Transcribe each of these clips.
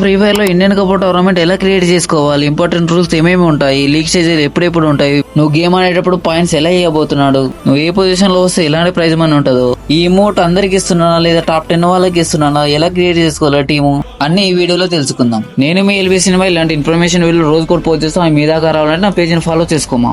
Free fire లో Indian cup tournament ఎలా create చేసుకోవాలి, ఇంపార్టెంట్ రూల్స్ ఏమేమి ఉంటాయి, లీగ్ స్టేజెస్ ఎప్పుడెప్పుడు ఉంటాయి, నువ్వు గేమ్ ఆడేటప్పుడు పాయింట్స్ ఎలా ఇవ్వబోతున్నాడు, నువ్వు ఏ పొజిషన్ లో వస్తే ఎలాంటి ప్రైజ్ మనీ ఉంటుందో, ఈ ఇమోట్ అందరికి ఇస్తున్నానా లేదా టాప్ 10 వాళ్ళకి ఇస్తున్నానా, ఎలా క్రియేట్ చేసుకోవాలా టీము అన్ని ఈ వీడియోలో తెలుసుకుందాం. నేను మీ ఎల్బీ సినిమా ఇలాంటి ఇన్ఫర్మేషన్ వీళ్ళు రోజు కూడా పోస్ట్ చేస్తాం. మీ దాకా రావాలంటే నా పేజ్ ని ఫాలో చేసుకోమా.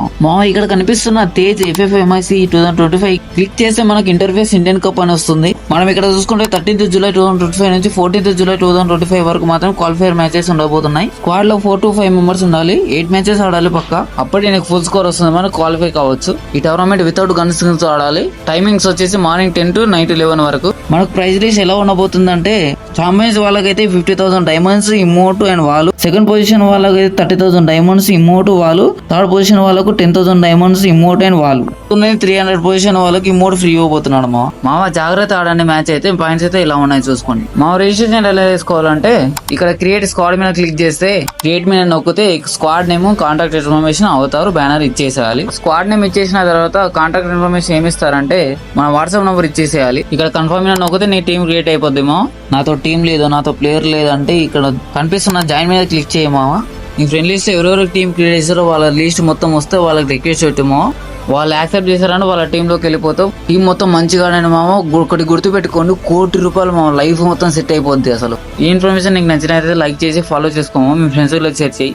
ఇక్కడ కనిపిస్తున్న తేజ్ FFMIC 2025 క్లిక్ చేస్తే మనకి ఇంటర్ఫేస్ ఇండియన్ కప్ అని వస్తుంది. మనం ఇక్కడ చూసుకుంటే 13th జూలై 2025 నుంచి 14th జూలై 2025 వరకు మాత్రం క్వాలిఫైర్ మ్యాచెస్ ఉండబోతున్నాయి. స్క్వాడ్ లో 4 to 5 మెంబర్స్ ఉండాలి. 8 మ్యాచెస్ ఆడాలి పక్క. అప్పటి నీకు ఫుల్ స్కోర్ వస్తుంది, మనకు క్వాలిఫై కావచ్చు. ఈ టోర్నమెంట్ వితౌట్ గన్ స్కిన్స్ ఆడాలి. టైమింగ్స్ వచ్చేసి మార్నింగ్ 10 to నైట్ 11 వరకు. మనకు ప్రైజ్ లిస్ట్ ఎలా ఉండబోతుందంటే ఛాంపియన్స్ వాళ్ళకైతే 50,000 డైమండ్స్ ఇమోట్ అండ్ వాళ్ళు, సెకండ్ పొజిషన్ వాళ్ళకైతే 30,000 డైమండ్స్ ఇమోట్ వాళ్ళు, థర్డ్ పొజిషన్ వాళ్ళకు 10,000 డైమండ్స్ ఇమోట్ అండ్ వాళ్ళు, 300 పొజిషన్ వాళ్ళకి ఇమోట్ ఫ్రీ ఇవ్వబోతున్నాడు. మామ జాగ్రత్త ఆడండి. మ్యాచ్ అయితే పాయింట్స్ అయితే ఇలా ఉన్నాయి చూసుకోండి. రిజిస్ట్రేషన్ ఎలా చేసుకోవాలంటే ఇక్కడ క్రియేట్ స్క్వాడ్ మీద క్లిక్ చేస్తే క్రియేట్ మీద నొక్కితే స్క్వాడ్ నేమ్, కాంటాక్ట్ ఇన్ఫర్మేషన్ అవుతారు, బ్యానర్ ఇచ్చేసేయాలి. స్క్వాడ్ నేమ్ ఇచ్చేసిన తర్వాత కాంటాక్ట్ ఇన్ఫర్మేషన్ ఏమి ఇస్తారంటే మన వాట్సాప్ నంబర్ ఇచ్చేసేయాలి. ఇక్కడ కన్ఫర్మ్ మీద నొక్కితే నీ టీం క్రియేట్ అయిపోద్దేమో. నాతో టీం లేదు, నాతో ప్లేయర్ లేదంటే ఇక్కడ కనిపిస్తున్న జాయిన్ మీద క్లిక్ చేయమావా. నీ ఫ్రెండ్ లిస్ట్ ఎవరెవరు టీం క్రియేట్ చేస్తారో వాళ్ళ లిస్ట్ మొత్తం వస్తే వాళ్ళకి రిక్వెస్ట్ పెట్టమో. వాళ్ళు యాక్సెప్ట్ చేశారని వాళ్ళ టీంలోకి వెళ్ళిపోతావు. టీం మొత్తం మంచిగా మామ. ఒకటి గుర్తు పెట్టుకోండి, ₹1,00,00,000 మా లైఫ్ మొత్తం సెట్ అయిపోద్ది. అసలు ఈ ఇన్ఫర్మేషన్ నీకు నచ్చినట్లయితే లైక్ చేసి ఫాలో చేసుకోమో, మీ ఫ్రెండ్స్ షేర్ చేయి.